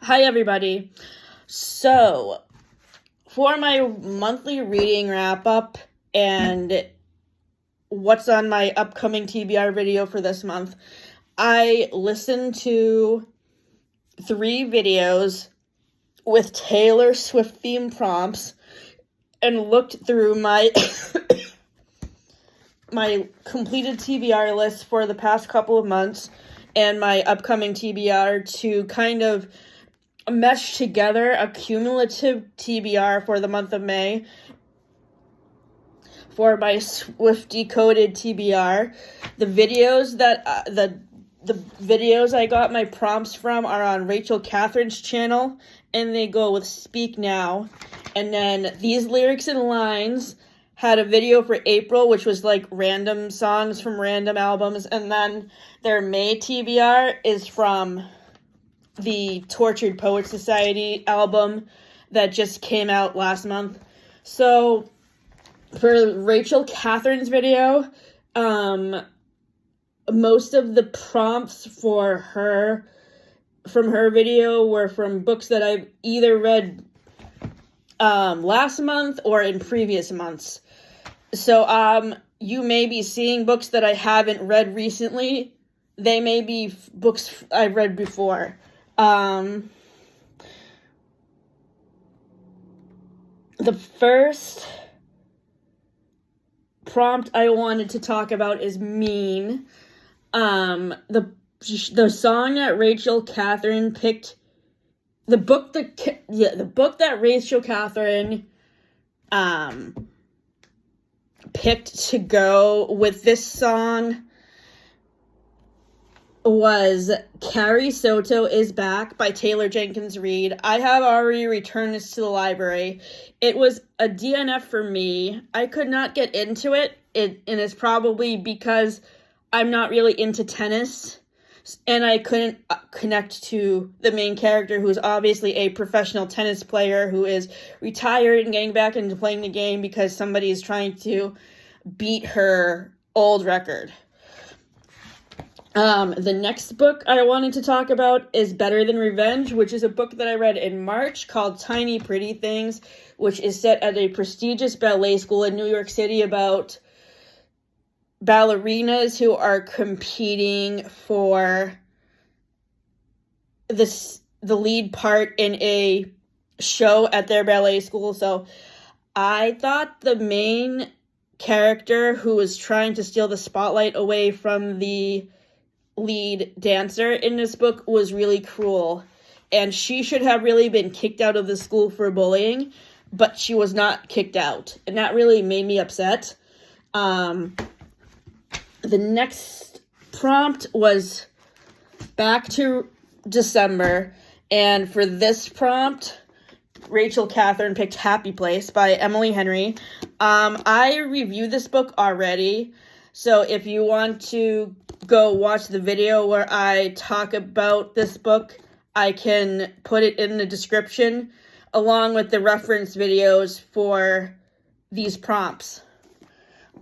Hi, everybody. So, for my monthly reading wrap-up and what's on my upcoming TBR video for this month, I listened to 3 videos with Taylor Swift themed prompts and looked through my my completed TBR list for the past couple of months and my upcoming TBR to kind of mesh together a cumulative TBR for the month of May for my Swiftie Coded TBR. The videos that the videos I got my prompts from are on Rachel Catherine's channel, and they go with Speak Now. And then These Lyrics and Lines had a video for April, which was like random songs from random albums, and then their May TBR is from the Tortured Poets Society album that just came out last month. So for Rachel Catherine's video, most of the prompts for her from her video were from books that I've either read last month or in previous months. So you may be seeing books that I haven't read recently. They may be books I've read before. The first prompt I wanted to talk about is Mean. The song that Rachel Catherine picked, the book that Rachel Catherine picked to go with this song was Carrie Soto Is Back by Taylor Jenkins Reid. I have already returned this to the library. It was a DNF for me. I could not get into it, and it's probably because I'm not really into tennis, and I couldn't connect to the main character, who's obviously a professional tennis player who is retired and getting back into playing the game because somebody is trying to beat her old record. The next book I wanted to talk about is Better Than Revenge, which is a book that I read in March called Tiny Pretty Things, which is set at a prestigious ballet school in New York City about ballerinas who are competing for the lead part in a show at their ballet school. So I thought the main character who was trying to steal the spotlight away from the lead dancer in this book was really cruel, and she should have really been kicked out of the school for bullying, but she was not kicked out, and that really made me upset. The next prompt was back to December, and for this prompt, Rachel Catherine picked Happy Place by Emily Henry. I reviewed this book already, so if you want to go watch the video where I talk about this book, I can put it in the description along with the reference videos for these prompts.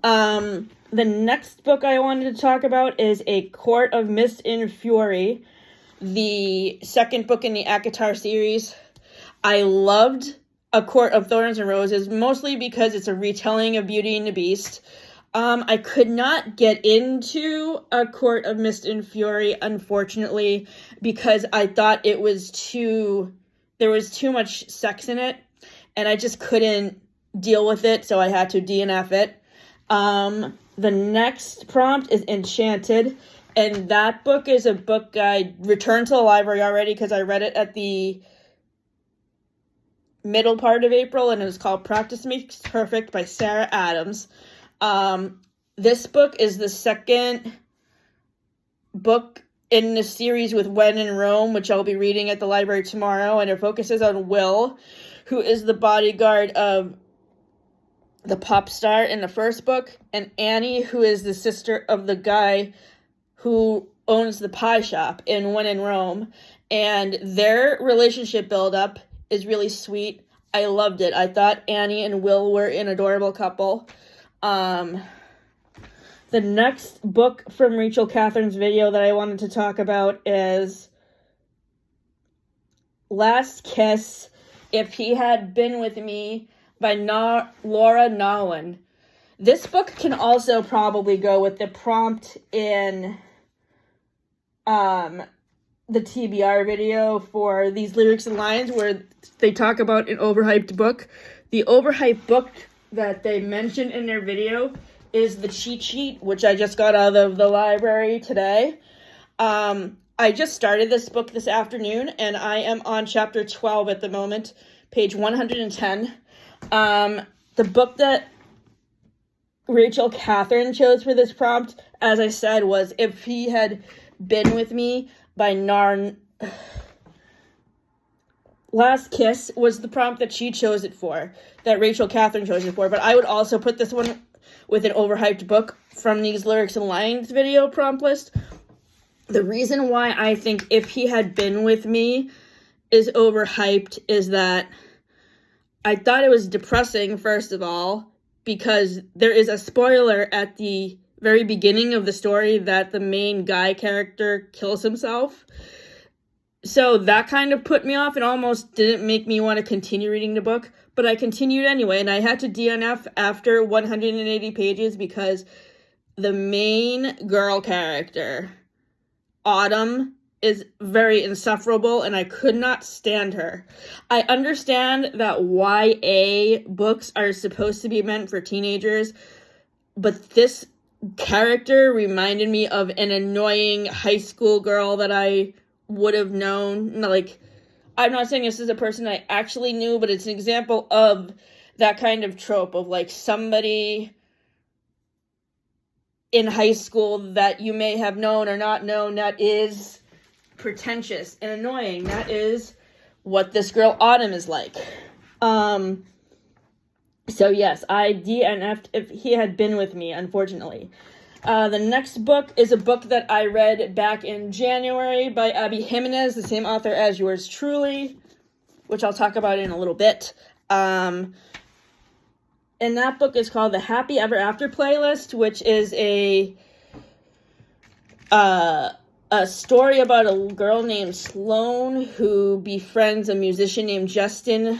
The next book I wanted to talk about is A Court of Mist and Fury, the second book in the ACOTAR series. I loved A Court of Thorns and Roses, mostly because it's a retelling of Beauty and the Beast. I could not get into A Court of Mist and Fury, unfortunately, because I thought there was too much sex in it, and I just couldn't deal with it, so I had to DNF it. The next prompt is Enchanted, and that book is a book I returned to the library already because I read it at the middle part of April, and it was called Practice Makes Perfect by Sarah Adams. This book is the second book in the series with When in Rome, which I'll be reading at the library tomorrow, and it focuses on Will, who is the bodyguard of the pop star in the first book, and Annie, who is the sister of the guy who owns the pie shop in When in Rome, and their relationship build-up is really sweet. I loved it. I thought Annie and Will were an adorable couple. The next book from Rachel Catherine's video that I wanted to talk about is Last Kiss, If He Had Been With Me by Laura Nolan. This book can also probably go with the prompt in the TBR video for these lyrics and lines where they talk about an overhyped book. The overhyped book that they mentioned in their video is the cheat sheet, which I just got out of the library today. I just started this book this afternoon, and I am on chapter 12 at the moment, page 110. The book that Rachel Catherine chose for this prompt, as I said, was If He Had Been With Me by Last Kiss was the prompt that she chose it for, that Rachel Catherine chose it for, but I would also put this one with an overhyped book from these lyrics and lines video prompt list. The reason why I think If He Had Been With Me is overhyped is that I thought it was depressing, first of all, because there is a spoiler at the very beginning of the story that the main guy character kills himself. So that kind of put me off and almost didn't make me want to continue reading the book, but I continued anyway, and I had to DNF after 180 pages because the main girl character, Autumn, is very insufferable, and I could not stand her. I understand that YA books are supposed to be meant for teenagers, but this character reminded me of an annoying high school girl that I would have known. Like, I'm not saying this is a person I actually knew, but it's an example of that kind of trope of, like, somebody in high school that you may have known or not known that is pretentious and annoying. That is what this girl Autumn is like. So yes, I DNF'd If He Had Been With Me, unfortunately. The next book is a book that I read back in January by Abby Jimenez, the same author as yours truly, which I'll talk about in a little bit. And that book is called The Happy Ever After Playlist, which is a story about a girl named Sloane who befriends a musician named Justin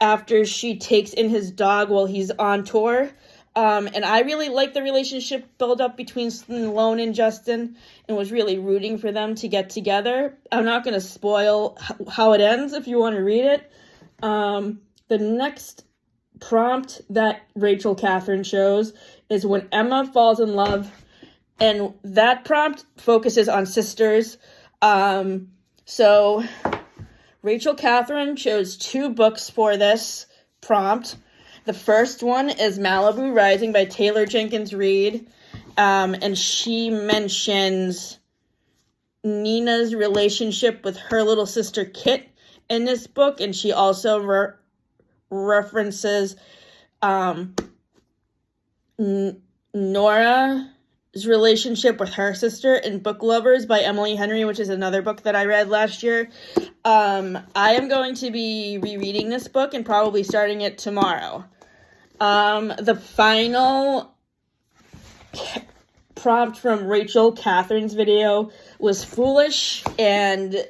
after she takes in his dog while he's on tour. And I really liked the relationship build up between Sloane and Justin and was really rooting for them to get together. I'm not going to spoil how it ends if you want to read it. The next prompt that Rachel Catherine chose is When Emma Falls in Love, and that prompt focuses on sisters. So Rachel Catherine chose 2 books for this prompt. The first one is Malibu Rising by Taylor Jenkins Reid, and she mentions Nina's relationship with her little sister Kit in this book, and she also references Nora's relationship with her sister in Book Lovers by Emily Henry, which is another book that I read last year. I am going to be rereading this book and probably starting it tomorrow. The final prompt from Rachel Catherine's video was Foolish, and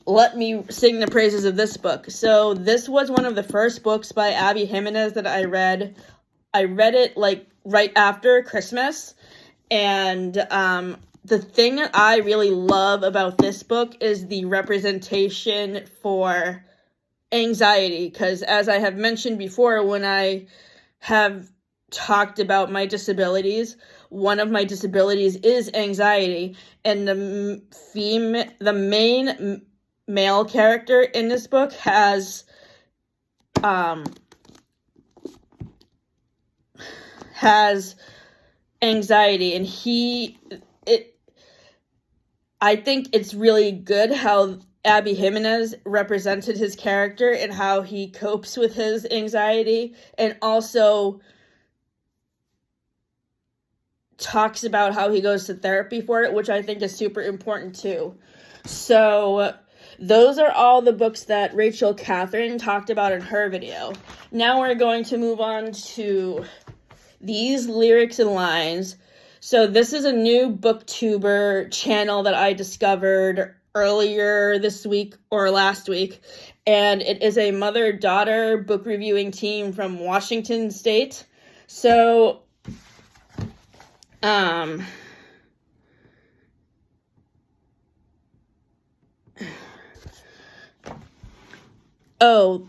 let me sing the praises of this book. So this was one of the first books by Abby Jimenez that I read. I read it like right after Christmas, and the thing that I really love about this book is the representation for anxiety, because as I have mentioned before, when I have talked about my disabilities, one of my disabilities is anxiety, and the main male character in this book has anxiety, and I think it's really good how Abby Jimenez represented his character and how he copes with his anxiety, and also talks about how he goes to therapy for it, which I think is super important too. So those are all the books that Rachel Catherine talked about in her video. Now we're going to move on to these lyrics and lines. So this is a new booktuber channel that I discovered earlier this week or last week, and it is a mother-daughter book reviewing team from Washington State. So,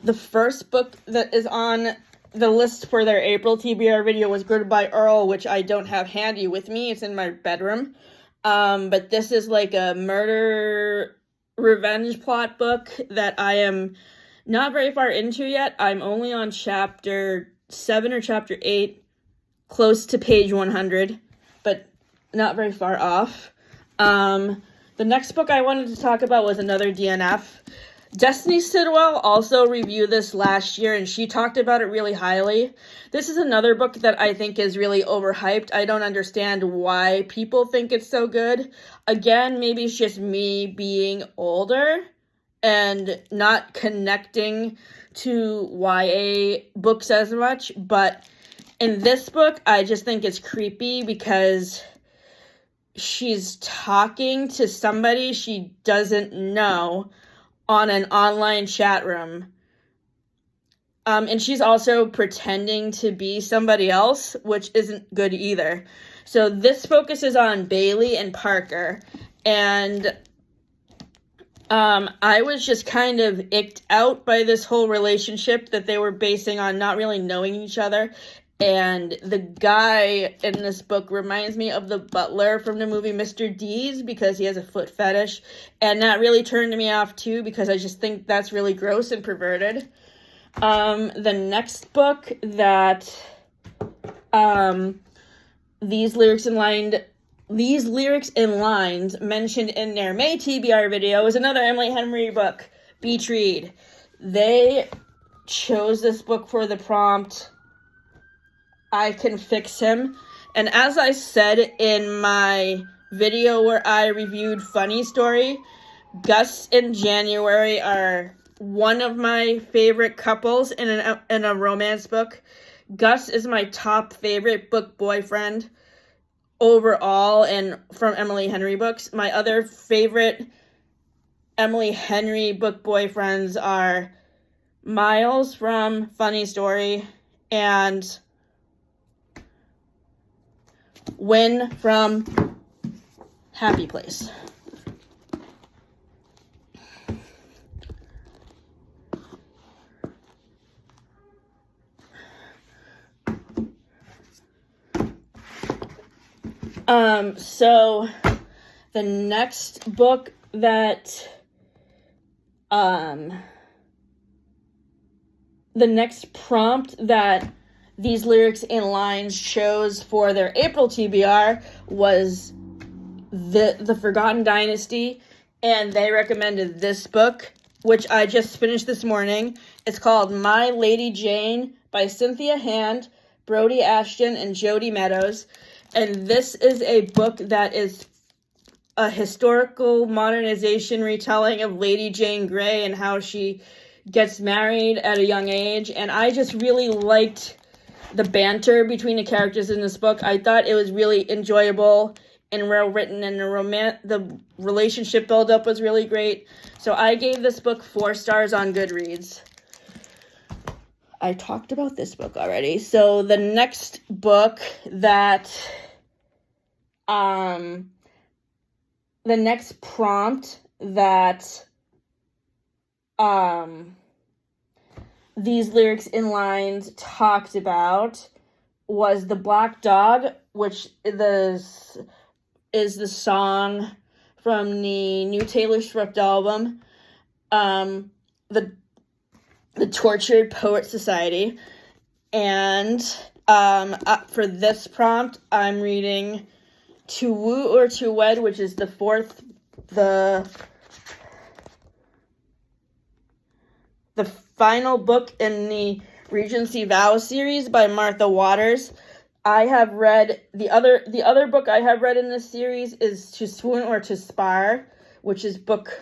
the first book that is on the list for their April TBR video was Goodbye Earl, which I don't have handy with me. It's in my bedroom. But this is like a murder revenge plot book that I am not very far into yet. I'm only on chapter 7 or chapter 8, close to page 100, but not very far off. The next book I wanted to talk about was another DNF. Destiny Sidwell also reviewed this last year, and she talked about it really highly. This is another book that I think is really overhyped. I don't understand why people think it's so good. Again, maybe it's just me being older and not connecting to YA books as much. But in this book, I just think it's creepy because she's talking to somebody she doesn't know on an online chat room. And she's also pretending to be somebody else, which isn't good either. So this focuses on Bailey and Parker. And I was just kind of icked out by this whole relationship that they were basing on not really knowing each other. And the guy in this book reminds me of the butler from the movie Mr. Deeds because he has a foot fetish. And that really turned me off too because I just think that's really gross and perverted. The next book that these lyrics in lines mentioned in their May TBR video is another Emily Henry book, Beach Read. They chose this book for the prompt, I Can Fix Him. And as I said in my video where I reviewed Funny Story, Gus and January are one of my favorite couples in a romance book. Gus is my top favorite book boyfriend overall and from Emily Henry books. My other favorite Emily Henry book boyfriends are Miles from Funny Story and Win from Happy Place. So the next book that the next prompt that these lyrics in lines chose for their April TBR was the Forgotten Dynasty, and they recommended this book, which I just finished this morning. It's called My Lady Jane by Cynthia Hand, Brody Ashton, and Jody Meadows. And this is a book that is a historical modernization retelling of Lady Jane Grey and how she gets married at a young age. And I just really liked the banter between the characters in this book. I thought it was really enjoyable and well written, and the relationship buildup was really great. So I gave this book 4 stars on Goodreads. I talked about this book already. So the next book that the next prompt that these lyrics in lines talked about was The Black Dog, which is the song from the new Taylor Swift album, the Tortured Poet Society. And for this prompt, I'm reading To Woo or To Wed, which is the final book in the Regency Vows series by Martha Waters. I have read the other book I have read in this series is To Swoon or To Spar, which is book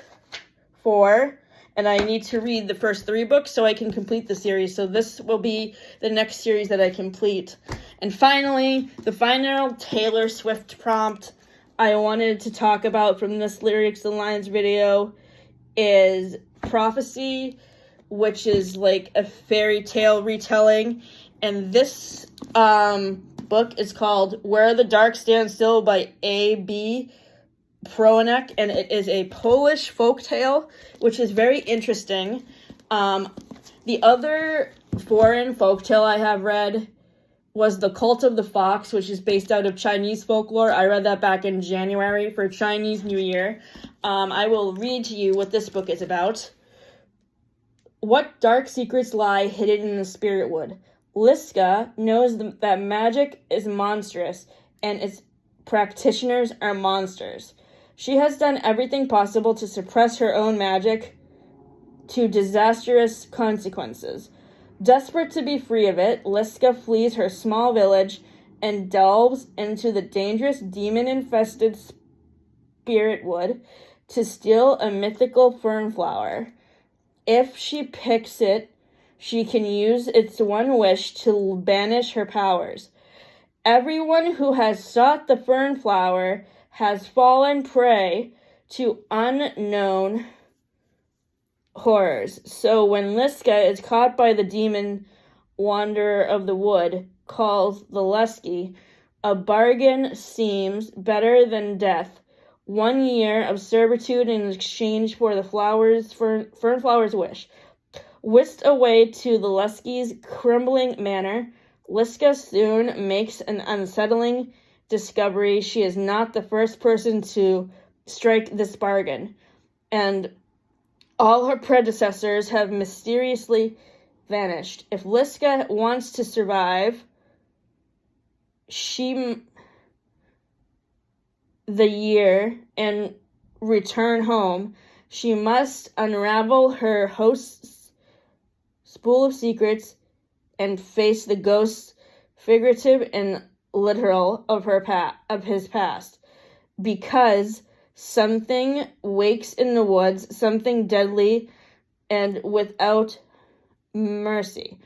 4, and I need to read the first 3 books so I can complete the series. So this will be the next series that I complete. And finally, the final Taylor Swift prompt I wanted to talk about from this Lyrics and Lines video is Prophecy, which is like a fairy tale retelling. And this book is called Where the Dark Stands Still by A.B. Proanek, and it is a Polish folktale, which is very interesting. The other foreign folktale I have read was The Cult of the Fox, which is based out of Chinese folklore. I read that back in January for Chinese New Year. I will read to you what this book is about. What dark secrets lie hidden in the spirit wood? Liska knows that magic is monstrous and its practitioners are monsters. She has done everything possible to suppress her own magic to disastrous consequences. Desperate to be free of it, Liska flees her small village and delves into the dangerous demon-infested spirit wood to steal a mythical fern flower. If she picks it, she can use its one wish to banish her powers. Everyone who has sought the fern flower has fallen prey to unknown horrors. So when Liska is caught by the demon wanderer of the wood, calls the Lesky, a bargain seems better than death. 1 year of servitude in exchange for the fern flower's wish. Whisked away to the Lesky's crumbling manor, Liska soon makes an unsettling discovery. She is not the first person to strike this bargain, and all her predecessors have mysteriously vanished. If Liska wants to survive the year and return home, she must unravel her host's spool of secrets and face the ghosts, figurative and literal, of his past. Because something wakes in the woods, something deadly and without mercy.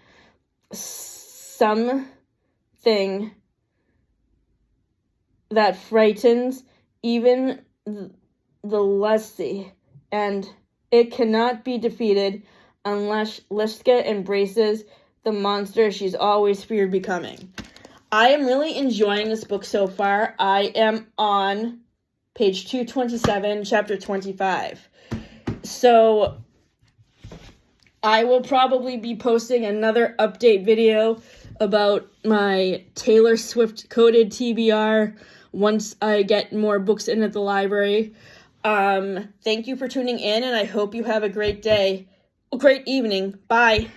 Something that frightens even the lusty, and it cannot be defeated unless Liska embraces the monster she's always feared becoming. I am really enjoying this book so far. I am on page 227, chapter 25. So I will probably be posting another update video about my Taylor Swift Coded TBR once I get more books in at the library. Thank you for tuning in, and I hope you have a great day. Great evening. Bye.